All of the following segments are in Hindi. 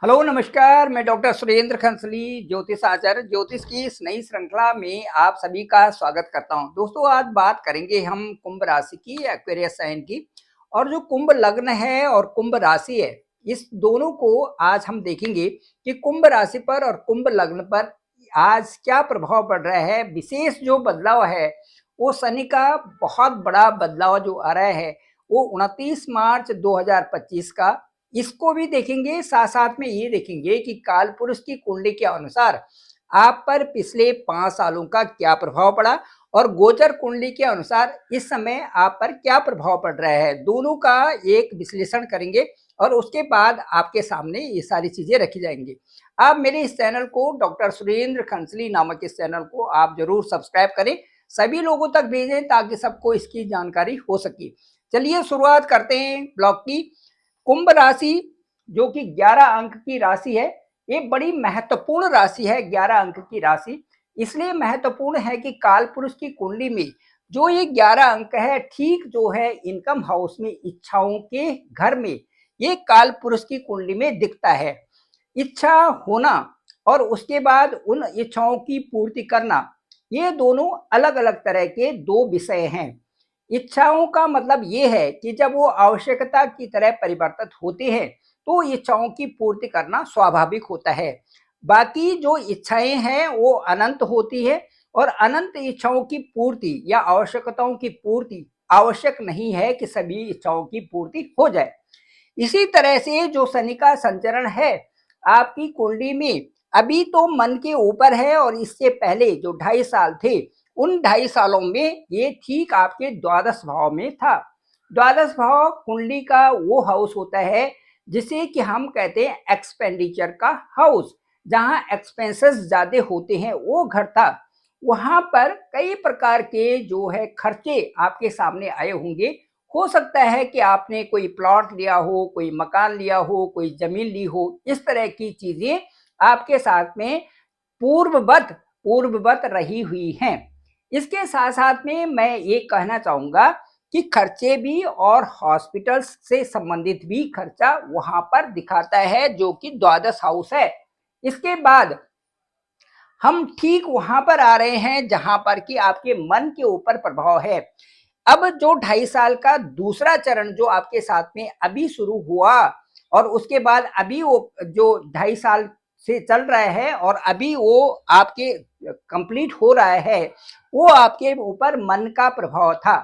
हेलो नमस्कार, मैं डॉक्टर सुरेंद्र खंसली ज्योतिष आचार्य ज्योतिष की इस नई श्रृंखला में आप सभी का स्वागत करता हूं। दोस्तों, आज बात करेंगे हम कुंभ राशि की, एक्वेरियस साइन की। और जो कुंभ लग्न है और कुंभ राशि है, इस दोनों को आज हम देखेंगे कि कुंभ राशि पर और कुंभ लग्न पर आज क्या प्रभाव पड़ रहा है। विशेष जो बदलाव है वो शनि का बहुत बड़ा बदलाव जो आ रहा है वो 29 मार्च 2025 का, इसको भी देखेंगे। साथ साथ में ये देखेंगे कि काल पुरुष की कुंडली के अनुसार आप पर पिछले 5 सालों का क्या प्रभाव पड़ा और गोचर कुंडली के अनुसार इस समय आप पर क्या प्रभाव पड़ रहा है। दोनों का एक विश्लेषण करेंगे और उसके बाद आपके सामने ये सारी चीजें रखी जाएंगी। आप मेरे इस चैनल को, डॉक्टर सुरेंद्र खंसली नामक इस चैनल को आप जरूर सब्सक्राइब करें, सभी लोगों तक भेजें ताकि सबको इसकी जानकारी हो सके। चलिए शुरुआत करते हैं ब्लॉग की। कुंभ राशि जो कि 11 अंक की राशि है, ये बड़ी महत्वपूर्ण राशि है। 11 अंक की राशि इसलिए महत्वपूर्ण है कि काल पुरुष की कुंडली में जो ये 11 अंक है, ठीक जो है इनकम हाउस में, इच्छाओं के घर में, ये काल पुरुष की कुंडली में दिखता है। इच्छा होना और उसके बाद उन इच्छाओं की पूर्ति करना, ये दोनों अलग अलग तरह के दो विषय हैं। इच्छाओं का मतलब ये है कि जब वो आवश्यकता की तरह परिवर्तित होते हैं तो इच्छाओं की पूर्ति करना स्वाभाविक होता है। बाकी जो इच्छाएं हैं वो अनंत होती है और अनंत इच्छाओं की पूर्ति या आवश्यकताओं की पूर्ति आवश्यक नहीं है कि सभी इच्छाओं की पूर्ति हो जाए। इसी तरह से जो शनि का संचरण है आपकी कुंडली में, अभी तो मन के ऊपर है और इससे पहले जो 2.5 साल थे, उन 2.5 सालों में ये ठीक आपके द्वादश भाव में था। द्वादश भाव कुंडली का वो हाउस होता है जिसे कि हम कहते हैं एक्सपेंडिचर का हाउस, जहां एक्सपेंसेस ज्यादा होते हैं वो घर था। वहां पर कई प्रकार के जो है खर्चे आपके सामने आए होंगे। हो सकता है कि आपने कोई प्लॉट लिया हो, कोई मकान लिया हो, कोई जमीन ली हो, इस तरह की चीजें आपके साथ में पूर्ववत पूर्ववत रही हुई हैं। इसके साथ साथ में मैं ये कहना चाहूंगा कि खर्चे भी और हॉस्पिटल से संबंधित भी खर्चा वहां पर दिखाता है जो कि द्वादश हाउस है। इसके बाद हम ठीक वहां पर आ रहे हैं जहां पर कि आपके मन के ऊपर प्रभाव है। अब जो 2.5 साल का दूसरा चरण जो आपके साथ में अभी शुरू हुआ और उसके बाद अभी वो जो 2.5 साल से चल रहा है और अभी वो आपके कंप्लीट हो रहा है, वो आपके ऊपर मन का प्रभाव था।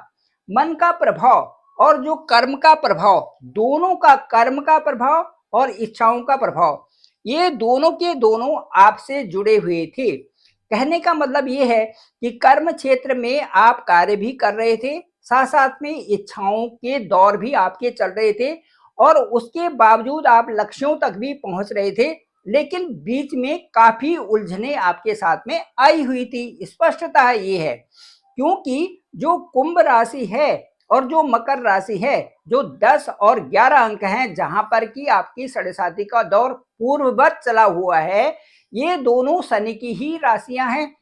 मन का प्रभाव और जो कर्म का प्रभाव, दोनों का, कर्म का प्रभाव और इच्छाओं का प्रभाव, ये दोनों के दोनों आपसे जुड़े हुए थे। कहने का मतलब ये है कि कर्म क्षेत्र में आप कार्य भी कर रहे थे, साथ साथ में इच्छाओं के दौर भी आपके चल रहे थे और उसके बावजूद आप लक्ष्यों तक भी पहुंच रहे थे। लेकिन बीच में काफी उलझने आपके साथ में आई हुई थी। स्पष्टता ये है क्योंकि जो कुंभ राशि है और जो मकर राशि है, जो 10 और 11 अंक हैं, जहां पर कि आपकी साढ़े का दौर पूर्ववत चला हुआ है, ये दोनों शनि की ही राशियां हैं।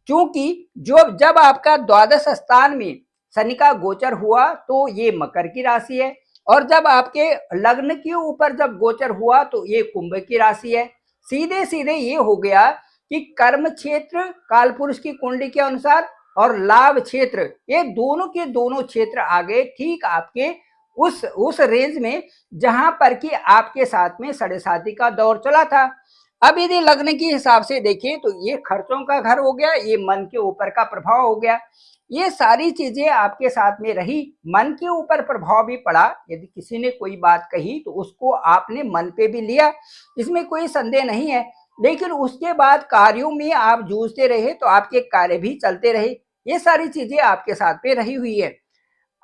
क्योंकि जो जब आपका द्वादश स्थान में शनि का गोचर हुआ तो ये मकर की राशि है और जब आपके लग्न के ऊपर जब गोचर हुआ तो ये कुंभ की राशि है। सीधे सीधे ये हो गया कि कर्म क्षेत्र कालपुरुष की कुंडली के अनुसार और लाभ क्षेत्र, ये दोनों के दोनों क्षेत्र आ गए ठीक आपके उस रेंज में जहां पर कि आपके साथ में साढ़े का दौर चला था। अब यदि लग्न के हिसाब से देखें तो ये खर्चों का घर हो गया, ये मन के ऊपर का प्रभाव हो गया। ये सारी चीजें आपके साथ में रही। मन के ऊपर प्रभाव भी पड़ा, यदि किसी ने कोई बात कही तो उसको आपने मन पे भी लिया, इसमें कोई संदेह नहीं है। लेकिन उसके बाद कार्यों में आप जूझते रहे तो आपके कार्य भी चलते रहे। ये सारी चीजें आपके साथ में रही हुई है।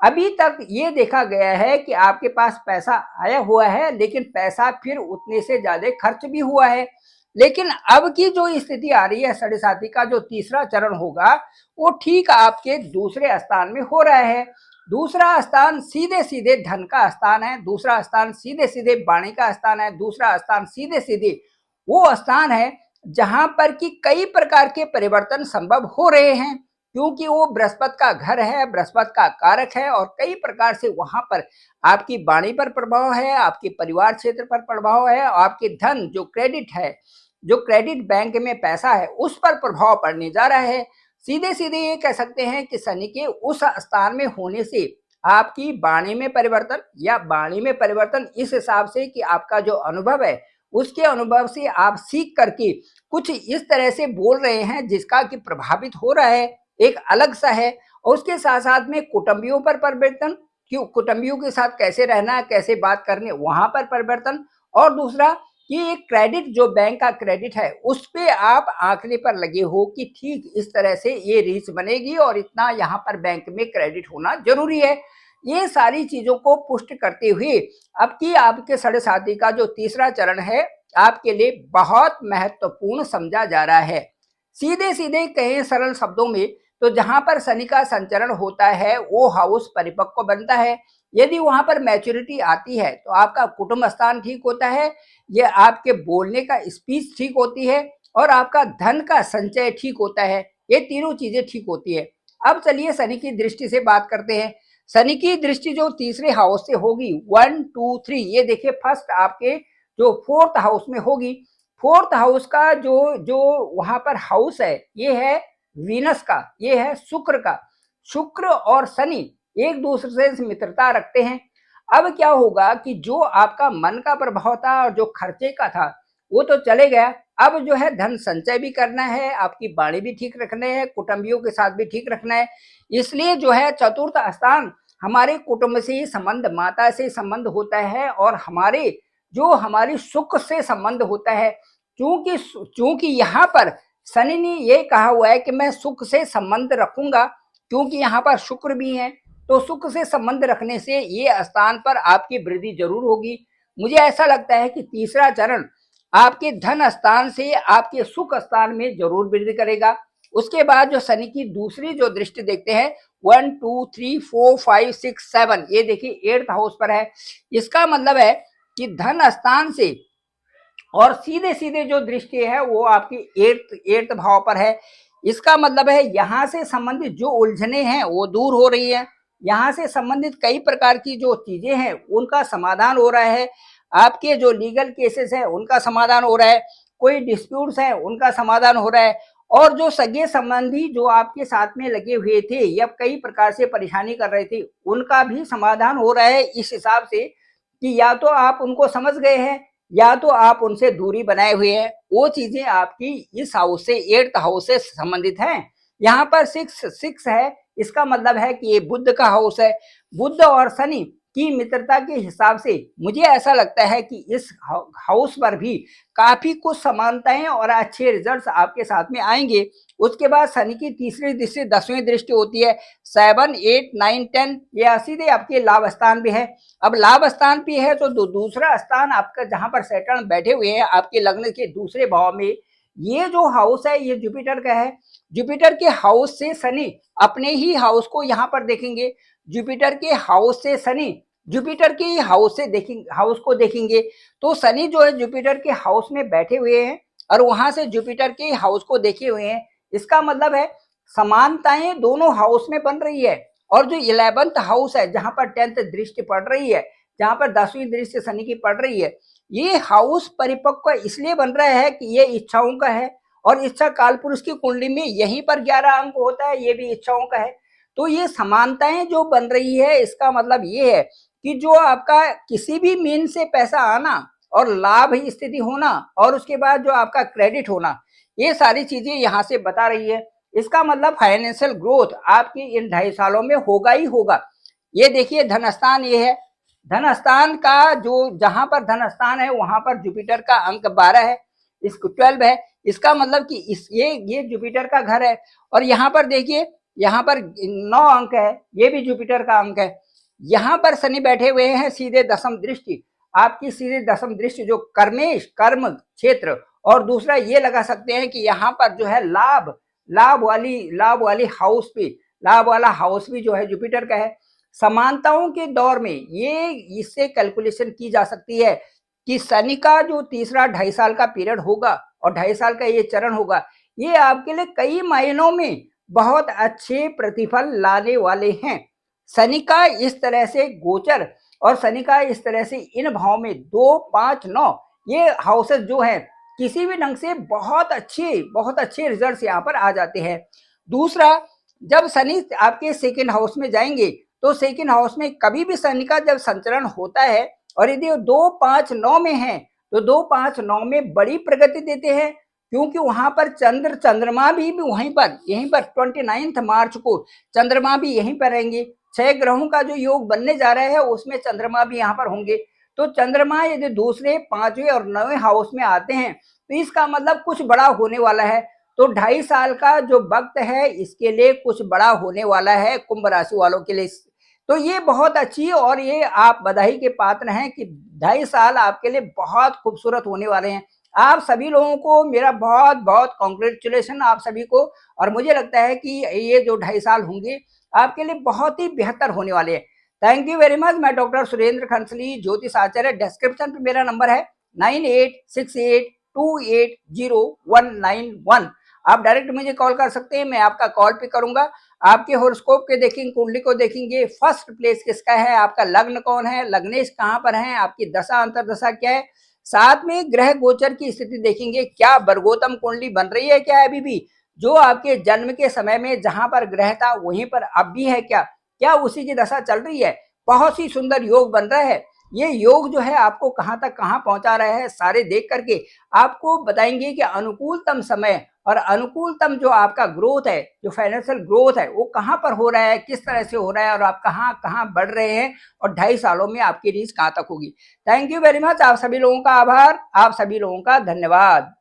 अभी तक ये देखा गया है कि आपके पास पैसा आया हुआ है, लेकिन पैसा फिर उतने से ज्यादा खर्च भी हुआ है। लेकिन अब की जो स्थिति आ रही है, साढ़े का जो तीसरा चरण होगा वो ठीक आपके दूसरे स्थान में हो रहा है। दूसरा स्थान सीधे सीधे धन का स्थान है, दूसरा स्थान सीधे सीधे वाणी का स्थान है, दूसरा स्थान सीधे सीधे वो स्थान है जहां पर कि कई प्रकार के परिवर्तन संभव हो रहे हैं। क्योंकि वो बृहस्पति का घर है, बृहस्पति का कारक है और कई प्रकार से वहां पर आपकी वाणी पर प्रभाव है, आपके परिवार क्षेत्र पर प्रभाव है, आपके धन जो क्रेडिट है, जो क्रेडिट बैंक में पैसा है उस पर प्रभाव पड़ने जा रहा है। सीधे सीधे ये कह सकते हैं कि शनि के उस स्थान में होने से आपकी वाणी में परिवर्तन, या वाणी में परिवर्तन इस हिसाब से कि आपका जो अनुभव है उसके अनुभव से आप सीख करके कुछ इस तरह से बोल रहे हैं जिसका कि प्रभावित हो रहा है, एक अलग सा है। और उसके साथ साथ में कुटुंबियों पर परिवर्तन, क्यों कुटुंबियों के साथ कैसे रहना, कैसे बात करने, वहां पर परिवर्तन। और दूसरा कि एक क्रेडिट जो बैंक का क्रेडिट है उस पे आप आंकने पर लगे हो कि ठीक इस तरह से ये रीच बनेगी और इतना यहाँ पर बैंक में क्रेडिट होना जरूरी है। ये सारी चीजों को पुष्ट करते हुए अब की आपके साढ़े साथी का जो तीसरा चरण है आपके लिए बहुत महत्वपूर्ण समझा जा रहा है। सीधे सीधे कहें सरल शब्दों में तो जहां पर शनि का संचरण होता है वो हाउस परिपक्व बनता है। यदि वहां पर मैच्योरिटी आती है तो आपका कुटुंब स्थान ठीक होता है, ये आपके बोलने का स्पीच ठीक होती है और आपका धन का संचय ठीक होता है। ये तीनों चीजें ठीक होती है। अब चलिए शनि की दृष्टि से बात करते हैं। शनि की दृष्टि जो तीसरे हाउस से होगी 1 2 3, ये देखिए फर्स्ट आपके जो फोर्थ हाउस में होगी। फोर्थ हाउस का जो जो वहां पर हाउस है ये है वीनस का, ये है शुक्र का। शुक्र और शनि एक दूसरे से मित्रता रखते हैं। अब क्या होगा कि जो आपका मन का प्रभाव था और जो खर्चे का था वो तो चले गया। अब जो है धन संचय भी करना है, आपकी वाणी भी ठीक रखना है, कुटुंबियों के साथ भी ठीक रखना है। इसलिए जो है चतुर्थ स्थान हमारे कुटुंब से संबंध, माता से संबंध होता है और हमारे जो हमारी सुख से संबंध होता है। क्योंकि क्योंकि यहाँ पर शनि ने ये कहा हुआ है कि मैं सुख से संबंध रखूंगा, क्योंकि यहाँ पर शुक्र भी है तो सुख से संबंध रखने से ये स्थान पर आपकी वृद्धि जरूर होगी। मुझे ऐसा लगता है कि तीसरा चरण आपके धन स्थान से आपके सुख स्थान में जरूर वृद्धि करेगा। उसके बाद जो शनि की दूसरी जो दृष्टि देखते हैं 1 2 3 4 5 6 7, ये देखिए 8th हाउस पर है। इसका मतलब है कि धन स्थान से और सीधे सीधे जो दृष्टि है वो आपकी एट्थ भाव पर है। इसका मतलब है यहाँ से संबंधित जो उलझने हैं वो दूर हो रही है। यहाँ से संबंधित कई प्रकार की जो चीजें हैं उनका समाधान हो रहा है। आपके जो लीगल केसेस हैं उनका समाधान हो रहा है, कोई डिस्प्यूट्स हैं उनका समाधान हो रहा है। और जो सगे संबंधी जो आपके साथ में लगे हुए थे या कई प्रकार से परेशानी कर रहे थे उनका भी समाधान हो रहा है, इस हिसाब से कि या तो आप उनको समझ गए हैं या तो आप उनसे दूरी बनाए हुए हैं। वो चीजें आपकी इस हाउस से 8th हाउस से संबंधित हैं। यहाँ पर 6 है, इसका मतलब है कि ये बुध का हाउस है। बुध और शनि की मित्रता के हिसाब से मुझे ऐसा लगता है कि इस हाउस पर भी काफी कुछ समानताएं और अच्छे रिजल्ट्स आपके साथ में आएंगे। उसके बाद शनि की तीसरी दृष्टि 10वीं दृष्टि होती है 7 8 9 10, ये सीधे आपके लाभ स्थान भी है। अब लाभ स्थान भी है तो दूसरा स्थान आपका जहां पर सैटर्न बैठे हुए हैं आपके लग्न के दूसरे भाव में, ये जो हाउस है ये जुपिटर का है। जुपिटर के हाउस से शनि अपने ही हाउस को यहाँ पर देखेंगे। जुपिटर के हाउस से शनि जुपिटर के हाउस से देखेंगे, हाउस को देखेंगे। तो शनि जो है जुपिटर के हाउस में बैठे हुए हैं और वहां से जुपिटर के हाउस को देखे हुए हैं। इसका मतलब है समानताएं दोनों हाउस में बन रही है। और जो 11th हाउस है जहां पर 10th दृष्टि पड़ रही है, जहां पर 10वीं दृष्टि शनि की पड़ रही है, ये हाउस परिपक्व इसलिए बन रहा है कि ये इच्छाओं का है और इच्छा काल पुरुष की कुंडली में यहीं पर 11 अंक होता है, ये भी इच्छाओं का है। तो ये समानताएं जो बन रही है इसका मतलब ये है कि जो आपका किसी भी मीन से पैसा आना और लाभ स्थिति होना और उसके बाद जो आपका क्रेडिट होना, ये सारी चीजें यहाँ से बता रही है। इसका मतलब फाइनेंशियल ग्रोथ आपकी इन 2.5 सालों में होगा ही होगा। ये देखिए धन स्थान ये है, धन स्थान का जो जहां पर धन स्थान है वहां पर जुपिटर का अंक 12 है, इसको 12 है। इसका मतलब कि इस ये जुपिटर का घर है। और यहाँ पर देखिए यहाँ पर 9 अंक है, ये भी जुपिटर का अंक है। यहाँ पर शनि बैठे हुए हैं सीधे दशम दृष्टि, आपकी सीधे दशम दृष्टि जो कर्मेश कर्म क्षेत्र। और दूसरा ये लगा सकते हैं कि यहाँ पर जो है लाभ लाभ वाली हाउस पे, लाभ वाला हाउस भी जो है जुपिटर का है। समानताओं के दौर में ये इससे कैलकुलेशन की जा सकती है कि शनि का जो तीसरा 2.5 साल का पीरियड होगा और 2.5 साल का ये चरण होगा, ये आपके लिए कई मायनों में बहुत अच्छे प्रतिफल लाने वाले हैं। शनि का इस तरह से गोचर और शनि का इस तरह से इन भाव में 2, 5, 9 ये हाउसेस जो है किसी भी ढंग से बहुत अच्छे रिजल्ट्स यहाँ पर आ जाते हैं। दूसरा, जब शनि आपके सेकंड हाउस में जाएंगे तो सेकंड हाउस में कभी भी शनि का जब संचरण होता है और यदि 2, 5, 9 में है तो 2, 5, 9 में बड़ी प्रगति देते हैं, क्योंकि वहां पर चंद्रमा भी वहीं पर यहीं पर 29 मार्च को चंद्रमा भी यहीं पर रहेंगे। 6 ग्रहों का जो योग बनने जा रहा है उसमें चंद्रमा भी यहाँ पर होंगे। तो चंद्रमा यदि दूसरे, 5वें और 9वें हाउस में आते हैं तो इसका मतलब कुछ बड़ा होने वाला है। तो 2.5 साल का जो वक्त है इसके लिए कुछ बड़ा होने वाला है कुंभ राशि वालों के लिए। तो ये बहुत अच्छी और ये आप बधाई के पात्र हैं कि 2.5 साल आपके लिए बहुत खूबसूरत होने वाले हैं। आप सभी लोगों को मेरा बहुत बहुत कॉन्ग्रेचुलेशन आप सभी को। और मुझे लगता है कि ये जो 2.5 साल होंगे आपके लिए बहुत ही बेहतर होने वाले हैं। Thank you very much. मैं डॉक्टर सुरेंद्र खंसली, ज्योतिष आचार्य। डिस्क्रिप्शन पे मेरा नंबर है 9868280191। आप डायरेक्ट मुझे कॉल कर सकते हैं, मैं आपका कॉल पे करूंगा। आपके हॉरोस्कोप के देखेंगे, कुंडली को देखेंगे, फर्स्ट प्लेस किसका है, आपका लग्न कौन है, लग्नेश कहाँ पर है, आपकी दशा अंतरदशा क्या है, साथ में ग्रह गोचर की स्थिति देखेंगे, क्या वर्गोत्तम कुंडली बन रही है क्या अभी भी, जो आपके जन्म के समय में जहां पर ग्रह था वहीं पर अब भी है क्या, क्या उसी की दशा चल रही है। बहुत ही सुंदर योग बन रहा है। ये योग जो है आपको कहां तक कहां पहुंचा रहा है सारे देख करके आपको बताएंगे कि अनुकूलतम समय और अनुकूलतम जो आपका ग्रोथ है, जो फाइनेंशियल ग्रोथ है वो कहां पर हो रहा है, किस तरह से हो रहा है और आप कहां कहां बढ़ रहे हैं और 2.5 सालों में आपकी रीच कहां तक होगी। Thank you very much. आप सभी लोगों का आभार, आप सभी लोगों का धन्यवाद।